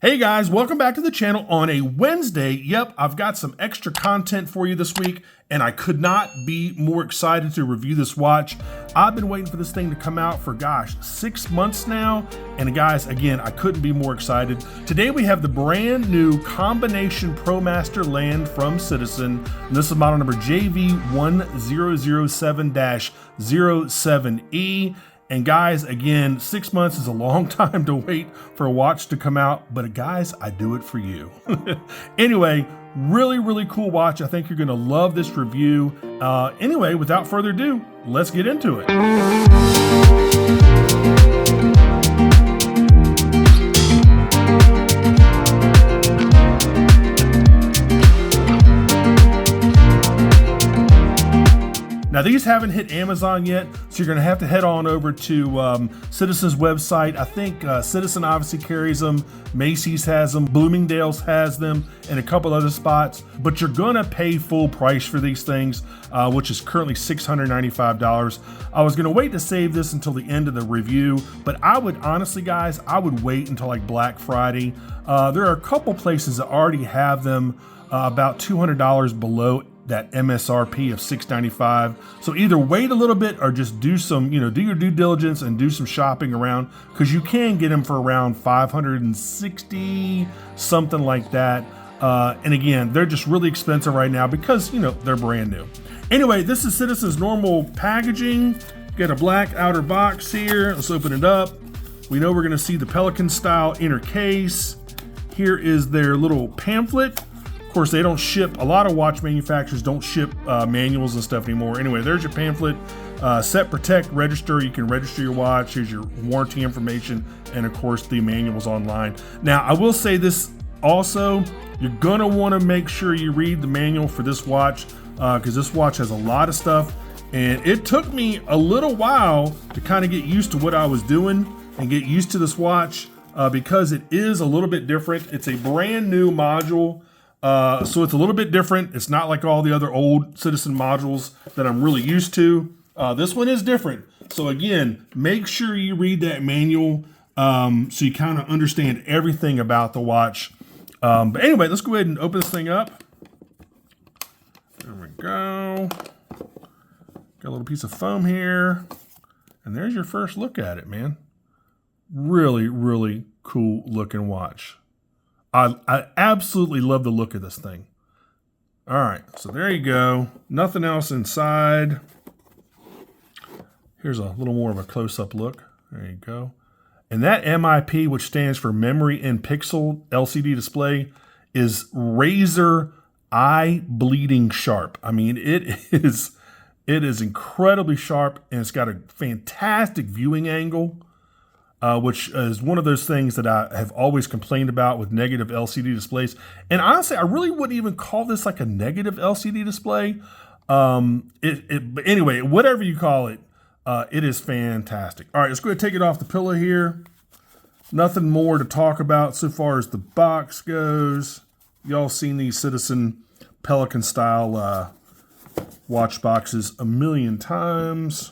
Hey guys, welcome back to the channel on a Wednesday. Yep, I've got some extra content for you this week, and I could not be more excited to review this watch. I've been waiting for this thing to come out for, gosh, 6 months now. And guys, again, I couldn't be more excited. Today we have the brand new combination Promaster land from Citizen. And this is model number JV1007-07E. And guys, again, 6 months is a long time to wait for a watch to come out, but guys, I do it for you. Anyway, really cool watch. I think you're gonna love this review. Anyway, without further ado, let's get into it. Now these haven't hit Amazon yet, so you're gonna have to head on over to Citizen's website. I think Citizen obviously carries them, Macy's has them, Bloomingdale's has them, and a couple other spots. But you're gonna pay full price for these things, which is currently $695. I was gonna wait to save this until the end of the review, but I would honestly, guys, I would wait until like Black Friday. There are a couple places that already have them about $200 below that MSRP of $695. So either wait a little bit or just do some, do your due diligence and do some shopping around, because you can get them for around $560, something like that. And again, they're just really expensive right now because, they're brand new. Anyway, this is Citizen's normal packaging. Got a black outer box here. Let's open it up. We know we're gonna see the Pelican style inner case. Here is their little pamphlet. Of course, they don't ship, a lot of watch manufacturers don't ship manuals and stuff anymore. Anyway, there's your pamphlet. Set, protect, register. You can register your watch. Here's your warranty information. And of course, the manuals online. Now, I will say this also, you're gonna wanna make sure you read the manual for this watch, because this watch has a lot of stuff. And it took me a little while to kind of get used to what I was doing and get used to this watch, because it is a little bit different. It's a brand new module. So it's a little bit different. It's not like all the other old Citizen modules that I'm really used to. This one is different. So again, make sure you read that manual so you kind of understand everything about the watch. But anyway, let's go ahead and open this thing up. There we go. Got a little piece of foam here. And there's your first look at it, man. Really cool looking watch. I absolutely love the look of this thing. All right, so there you go. Nothing else inside. Here's a little more of a close-up look. There you go. And that MIP, which stands for Memory in Pixel LCD display, is razor eye-bleeding sharp. I mean, it is incredibly sharp, and it's got a fantastic viewing angle. Which is one of those things that I have always complained about with negative LCD displays. And honestly, I really wouldn't even call this like a negative LCD display. But anyway, whatever you call it, it is fantastic. All right, let's go ahead and take it off the pillow here. Nothing more to talk about so far as the box goes. Y'all seen these Citizen Pelican style watch boxes a million times.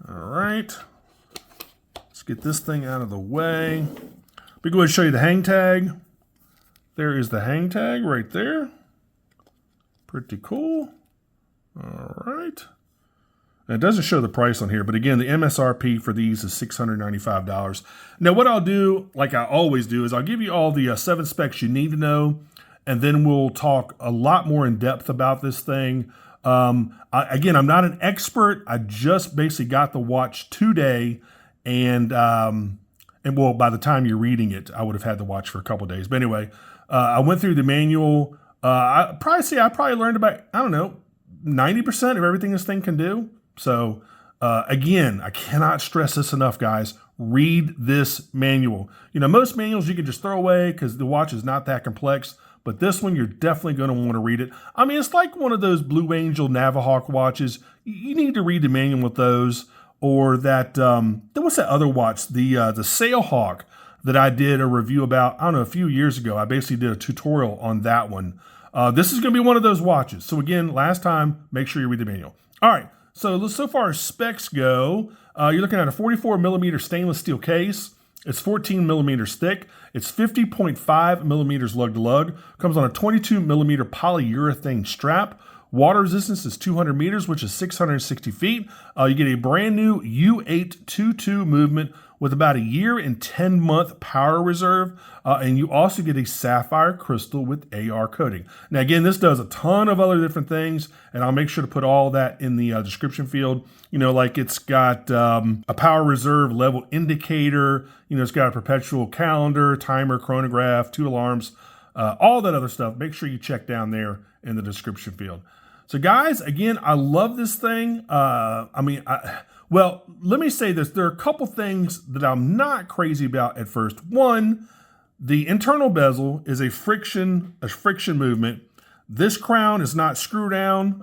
All right. Get this thing out of the way. Let me go ahead and show you the hang tag. There is the hang tag right there. Pretty cool. All right. And it doesn't show the price on here, but again, the MSRP for these is $695. Now, what I'll do, like I always do, is I'll give you all the 7 specs you need to know, and then we'll talk a lot more in depth about this thing. Again, I'm not an expert. I just basically got the watch today. And well, by the time you're reading it, I would have had the watch for a couple of days. But anyway, I went through the manual. I probably learned about, I don't know, 90% of everything this thing can do. So again, I cannot stress this enough, guys. Read this manual. Most manuals you can just throw away because the watch is not that complex. But this one, you're definitely going to want to read it. I mean, it's like one of those Blue Angel Navihawk watches. You need to read the manual with those. Or that, what's that other watch? The Sailhawk that I did a review about, I don't know, a few years ago. I basically did a tutorial on that one. This is going to be one of those watches. So again, last time, make sure you read the manual. All right, so far as specs go, you're looking at a 44 millimeter stainless steel case. It's 14 millimeters thick. It's 50.5 millimeters lug to lug. Comes on a 22 millimeter polyurethane strap. Water resistance is 200 meters, which is 660 feet. You get a brand new U822 movement with about a year and 10-month power reserve. And you also get a sapphire crystal with AR coating. Now, again, this does a ton of other different things, and I'll make sure to put all that in the description field. You know, like it's got a power reserve level indicator. You know, it's got a perpetual calendar, timer, chronograph, 2 alarms, all that other stuff. Make sure you check down there in the description field. So guys, again, I love this thing. Well, let me say this. There are a couple things that I'm not crazy about at first. One, the internal bezel is a friction movement. This crown is not screw down,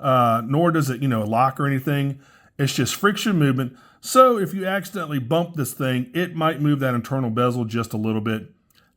nor does it, lock or anything. It's just friction movement. So if you accidentally bump this thing, it might move that internal bezel just a little bit.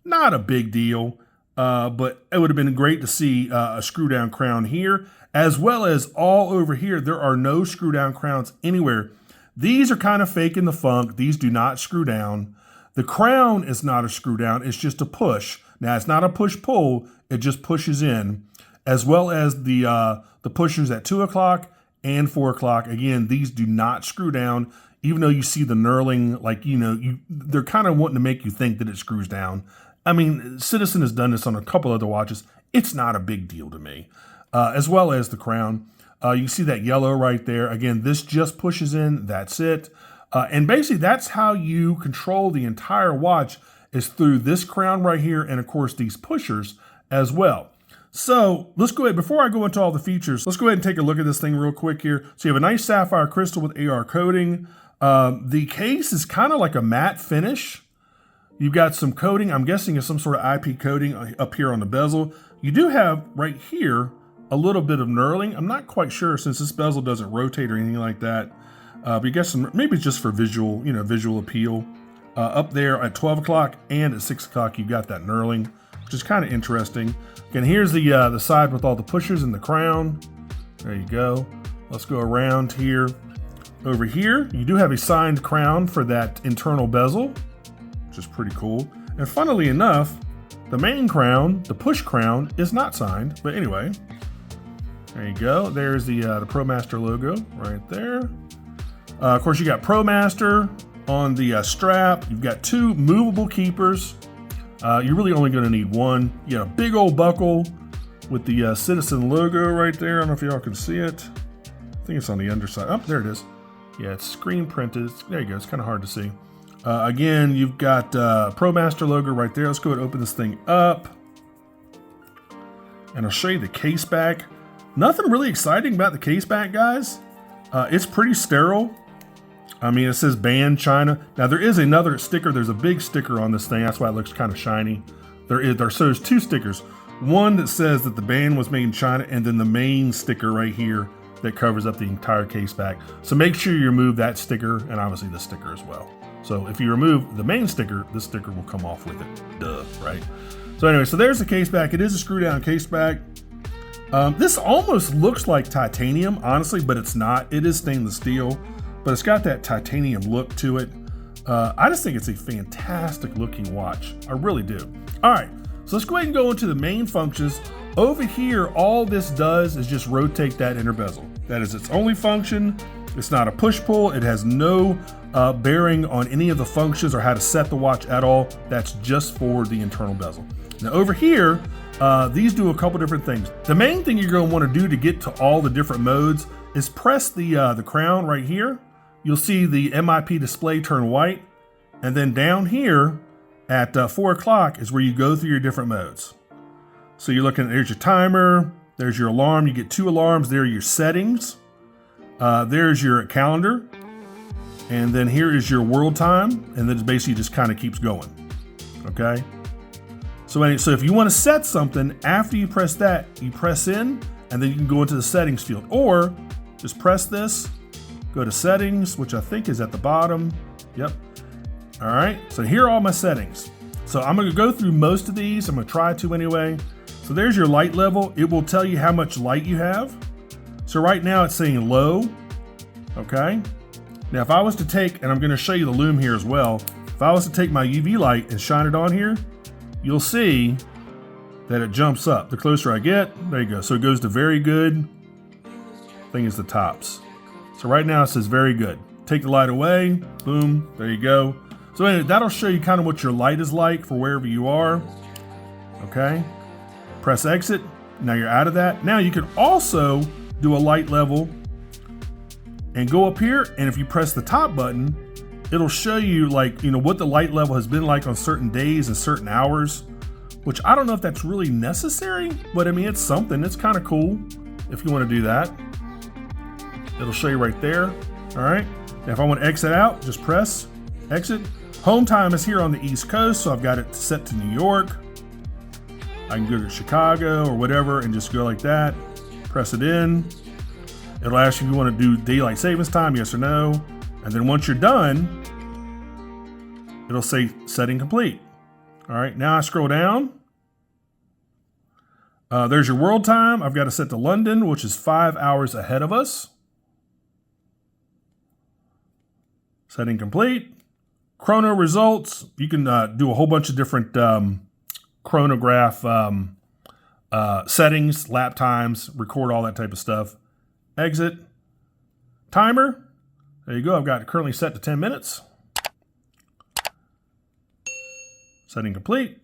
Not a big deal, but it would have been great to see a screw down crown here. As well as all over here, there are no screw down crowns anywhere. These are kind of fake in the funk. These do not screw down. The crown is not a screw down. It's just a push. Now, it's not a push-pull. It just pushes in. As well as the pushers at 2 o'clock and 4 o'clock. Again, these do not screw down. Even though you see the knurling, they're kind of wanting to make you think that it screws down. I mean, Citizen has done this on a couple other watches. It's not a big deal to me. As well as the crown. You see that yellow right there. Again, this just pushes in, that's it. And basically that's how you control the entire watch, is through this crown right here and of course these pushers as well. So let's go ahead, before I go into all the features, let's go ahead and take a look at this thing real quick here. So you have a nice sapphire crystal with AR coating. The case is kind of like a matte finish. You've got some coating, I'm guessing it's some sort of IP coating up here on the bezel. You do have right here a little bit of knurling. I'm not quite sure since this bezel doesn't rotate or anything like that. But you got some, maybe it's just for visual, visual appeal. Up there at 12 o'clock and at 6 o'clock, you've got that knurling, which is kind of interesting. Again, here's the side with all the pushers and the crown. There you go. Let's go around here. Over here, you do have a signed crown for that internal bezel, which is pretty cool. And funnily enough, the main crown, the push crown, is not signed. But anyway, there you go. There's the Promaster logo right there. Of course, you got Promaster on the strap. You've got 2 movable keepers. You're really only going to need one. You got a big old buckle with the Citizen logo right there. I don't know if y'all can see it. I think it's on the underside. Oh, there it is. Yeah, it's screen printed. There you go. It's kind of hard to see. Again, you've got Promaster logo right there. Let's go ahead and open this thing up. And I'll show you the case back. Nothing really exciting about the case back, guys. It's pretty sterile. I mean, it says banned China. Now, there is another sticker. There's a big sticker on this thing. That's why it looks kind of shiny. So there's 2 stickers. One that says that the band was made in China, and then the main sticker right here that covers up the entire case back. So make sure you remove that sticker, and obviously the sticker as well. So if you remove the main sticker, this sticker will come off with it. Duh, right? So anyway, so there's the case back. It is a screw down case back. This almost looks like titanium, honestly, but it's not. It is stainless steel, but it's got that titanium look to it. I just think it's a fantastic looking watch. I really do. All right, so let's go ahead and go into the main functions. Over here, all this does is just rotate that inner bezel. That is its only function. It's not a push-pull. It has no bearing on any of the functions or how to set the watch at all. That's just for the internal bezel. Now over here, these do a couple different things. The main thing you're going to want to do to get to all the different modes is press the crown right here. You'll see the MIP display turn white. And then down here at 4 o'clock is where you go through your different modes. So you're looking, there's your timer, there's your alarm. You get 2 alarms. There are your settings. There's your calendar. And then here is your world time. And then it basically just kind of keeps going. Okay. So if you want to set something, after you press that, you press in, and then you can go into the settings field. Or just press this, go to settings, which I think is at the bottom. Yep. All right, so here are all my settings. So I'm gonna go through most of these. I'm gonna try to anyway. So there's your light level. It will tell you how much light you have. So right now it's saying low, okay? Now if I was to take, and I'm gonna show you the Lume here as well. If I was to take my UV light and shine it on here, you'll see that it jumps up. The closer I get, there you go. So it goes to very good. Thing is the tops. So right now it says very good. Take the light away, boom, there you go. So anyway, that'll show you kind of what your light is like for wherever you are. Okay, press exit. Now you're out of that. Now you can also do a light level and go up here, and if you press the top button, it'll show you like, you know, what the light level has been like on certain days and certain hours, which I don't know if that's really necessary, but I mean, it's something. It's kind of cool if you want to do that. It'll show you right there. All right. Now if I want to exit out, just press exit. Home time is here on the East Coast, so I've got it set to New York. I can go to Chicago or whatever and just go like that. Press it in. It'll ask you if you want to do daylight savings time, yes or no. And then once you're done, it'll say setting complete. All right, now I scroll down. There's your world time. I've got it set to London, which is 5 hours ahead of us. Setting complete. Chrono results. You can do a whole bunch of different chronograph settings, lap times, record all that type of stuff. Exit. Timer. There you go. I've got it currently set to 10 minutes. Setting complete.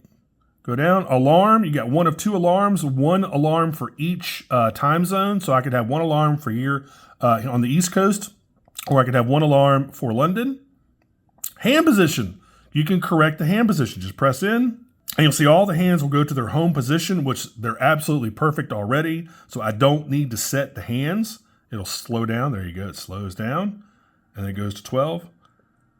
Go down. Alarm. You got one of two alarms. One alarm for each time zone. So I could have one alarm for here on the East Coast, or I could have one alarm for London. Hand position. You can correct the hand position. Just press in, and you'll see all the hands will go to their home position, which they're absolutely perfect already. So I don't need to set the hands. It'll slow down. There you go. It slows down, and then it goes to 12.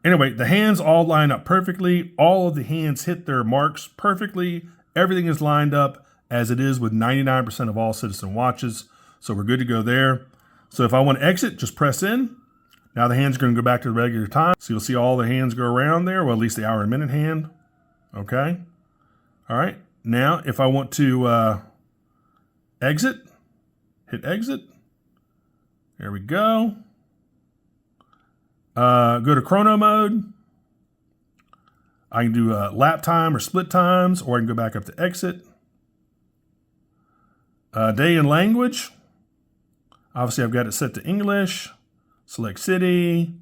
Anyway, the hands all line up perfectly. All of the hands hit their marks perfectly. Everything is lined up as it is with 99% of all Citizen watches. So we're good to go there. So if I want to exit, just press in. Now the hands are going to go back to the regular time. So you'll see all the hands go around there. Well, at least the hour and minute hand. Okay. All right. Now, if I want to exit, hit exit. There we go. Go to chrono mode. I can do lap time or split times, or I can go back up to exit. Day and language. Obviously, I've got it set to English. Select city,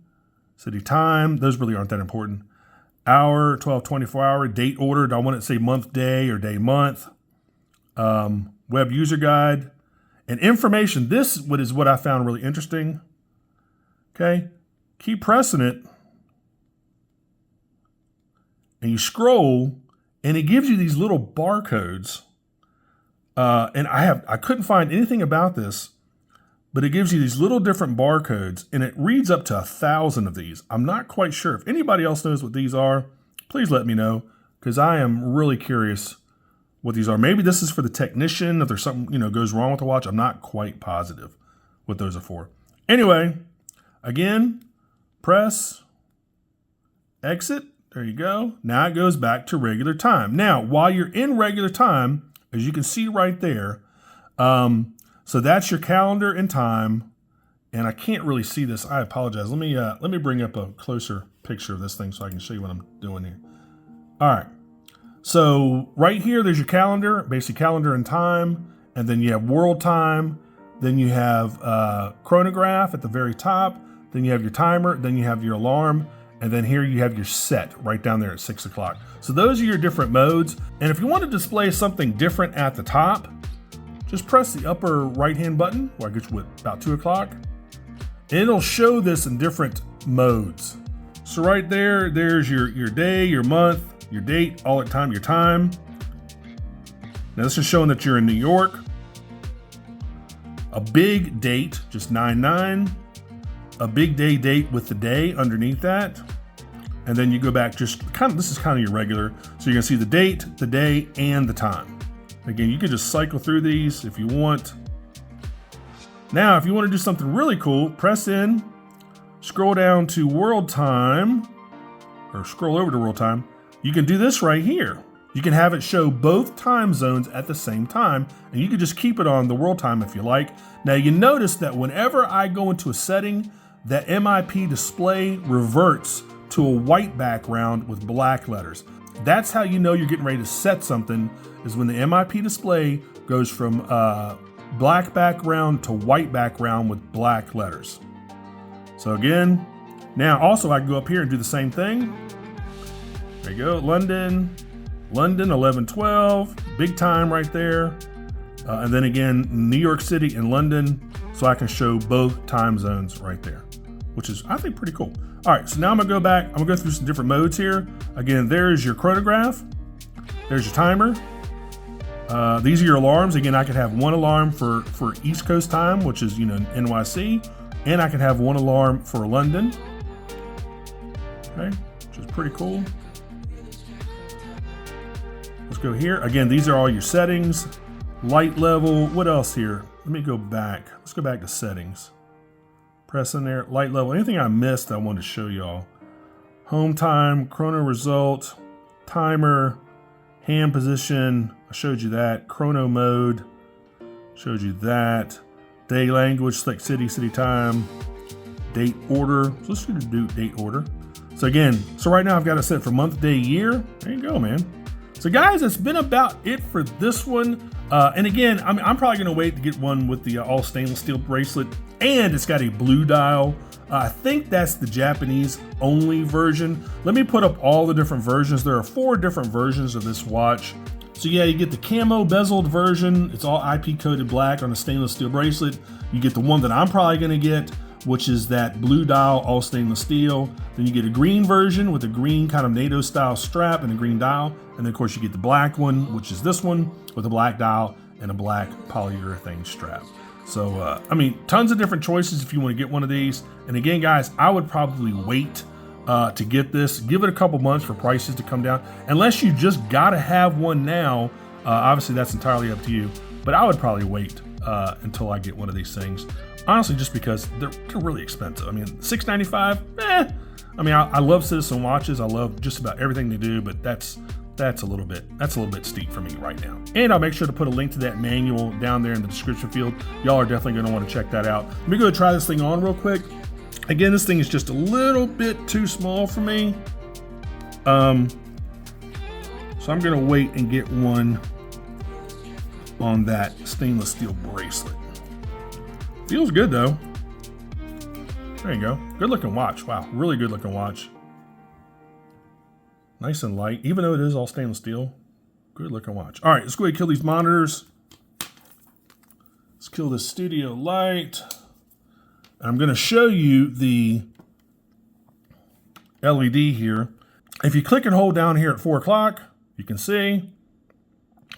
city time. Those really aren't that important. Hour, 12, 24 hour. Date order. Do I want it to say month, day, or day, month? Web user guide. And information. This is what I found really interesting. Okay. Keep pressing it. And you scroll, and it gives you these little barcodes. And I couldn't find anything about this, but it gives you these little different barcodes, and it reads up to 1,000 of these. I'm not quite sure. If anybody else knows what these are, please let me know, because I am really curious what these are. Maybe this is for the technician if there's something, goes wrong with the watch. I'm not quite positive what those are for. Anyway, again, press exit. There you go. Now it goes back to regular time. Now, while you're in regular time, as you can see right there, so that's your calendar and time. And I can't really see this. I apologize. Let me bring up a closer picture of this thing so I can show you what I'm doing here. All right. So right here, there's your calendar, basically calendar and time. And then you have world time. Then you have chronograph at the very top. Then you have your timer. Then you have your alarm. And then here you have your set right down there at 6 o'clock. So those are your different modes. And if you want to display something different at the top, just press the upper right-hand button, where I get you with about 2 o'clock. And it'll show this in different modes. So right there, there's your day, your month, your date, all at time, your time. Now this is showing that you're in New York. A big date, just 9/9. A big day date with the day underneath that. And then you go back this is kind of your regular. So you're gonna see the date, the day, and the time. Again, you can just cycle through these if you want. Now, if you want to do something really cool, press in, scroll down to world time, or scroll over to world time. You can do this right here. You can have it show both time zones at the same time, and you can just keep it on the world time if you like. Now, you notice that whenever I go into a setting, that MIP display reverts to a white background with black letters. That's how you know you're getting ready to set something, is when the MIP display goes from black background to white background with black letters. So again, now also I can go up here and do the same thing. There you go, London 1112, big time right there. And then again, New York City and London, so I can show both time zones right there, which is, I think, pretty cool. All right, so now I'm gonna go back, I'm gonna go through some different modes here. Again, there's your chronograph, there's your timer. These are your alarms. Again, I could have one alarm for East Coast time, which is, NYC, and I can have one alarm for London. Okay, which is pretty cool. Let's go here. Again, these are all your settings. Light level, what else here? Let me go back. Let's go back to settings. Press in there, light level. Anything I missed, I want to show y'all. Home time, chrono result, timer, hand position. I showed you that. Chrono mode, showed you that. Day language, select city, city time. Date order, so let's do date order. So again, so right now I've got it set for month, day, year. There you go, man. So guys, that's been about it for this one. And again, I'm probably gonna wait to get one with the all stainless steel bracelet, and it's got a blue dial. I think that's the Japanese only version. Let me put up all the different versions. There are 4 different versions of this watch. So yeah, you get the camo bezeled version. It's all IP coated black on a stainless steel bracelet. You get the one that I'm probably gonna get, which is that blue dial, all stainless steel. Then you get a green version with a green kind of NATO style strap and a green dial. And then of course you get the black one, which is this one with a black dial and a black polyurethane strap. So, I mean, tons of different choices if you want to get one of these. And again, guys, I would probably wait to get this. Give it a couple months for prices to come down. Unless you just gotta have one now, obviously that's entirely up to you. But I would probably wait until I get one of these things. Honestly, just because they're really expensive. I mean, $695, I mean, I love Citizen watches. I love just about everything they do, but that's a little bit steep for me right now. And I'll make sure to put a link to that manual down there in the description field. Y'all are definitely going to want to check that out. Let me go try this thing on real quick. Again, this thing is just a little bit too small for me. So I'm going to wait and get one on that stainless steel bracelet. Feels good though. There you go. Good looking watch. Wow, really good looking watch. Nice and light, even though it is all stainless steel. Good looking watch. All right, let's go ahead and kill these monitors. Let's kill this studio light. I'm gonna show you the LED here. If you click and hold down here at 4 o'clock, you can see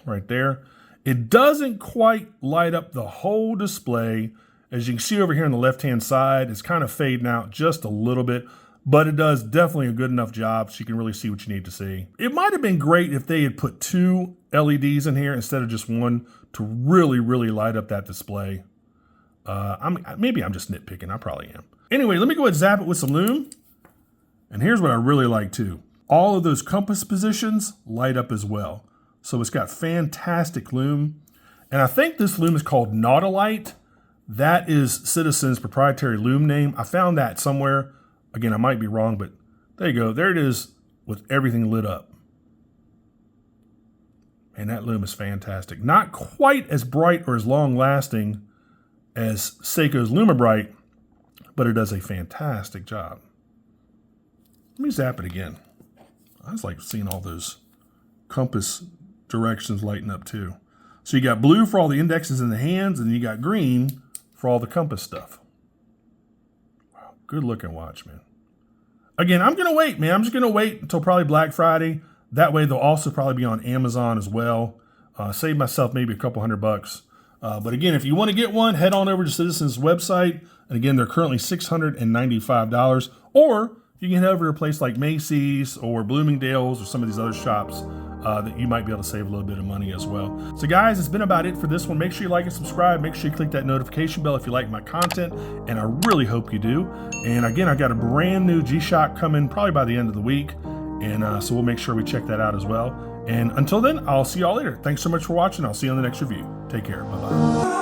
right there. It doesn't quite light up the whole display. As you can see over here on the left-hand side, it's kind of fading out just a little bit, but it does definitely a good enough job so you can really see what you need to see. It might have been great if they had put 2 LEDs in here instead of just one to really, really light up that display. Maybe I'm just nitpicking, I probably am. Anyway, let me go ahead and zap it with some Lume. And here's what I really like too. All of those compass positions light up as well. So it's got fantastic Lume. And I think this Lume is called Nautolite. That is Citizen's proprietary Lume name. I found that somewhere. Again, I might be wrong, but there you go. There it is with everything lit up. And that Lume is fantastic. Not quite as bright or as long lasting as Seiko's LumiBright, but it does a fantastic job. Let me zap it again. I just like seeing all those compass directions lighting up too. So you got blue for all the indexes in the hands, and you got green for all the compass stuff. Wow, good looking watch, man. Again, I'm gonna wait, man. I'm just gonna wait until probably Black Friday. That way they'll also probably be on Amazon as well. Save myself maybe a couple $100. But again, if you want to get one, head on over to Citizen's website. And again, they're currently $695. Or you can head over to a place like Macy's or Bloomingdale's or some of these other shops that you might be able to save a little bit of money as well. So guys, it's been about it for this one. Make sure you like and subscribe. Make sure you click that notification bell if you like my content. And I really hope you do. And again, I got a brand new G-Shock coming probably by the end of the week. And so we'll make sure we check that out as well. And until then, I'll see y'all later. Thanks so much for watching. I'll see you on the next review. Take care. Bye-bye.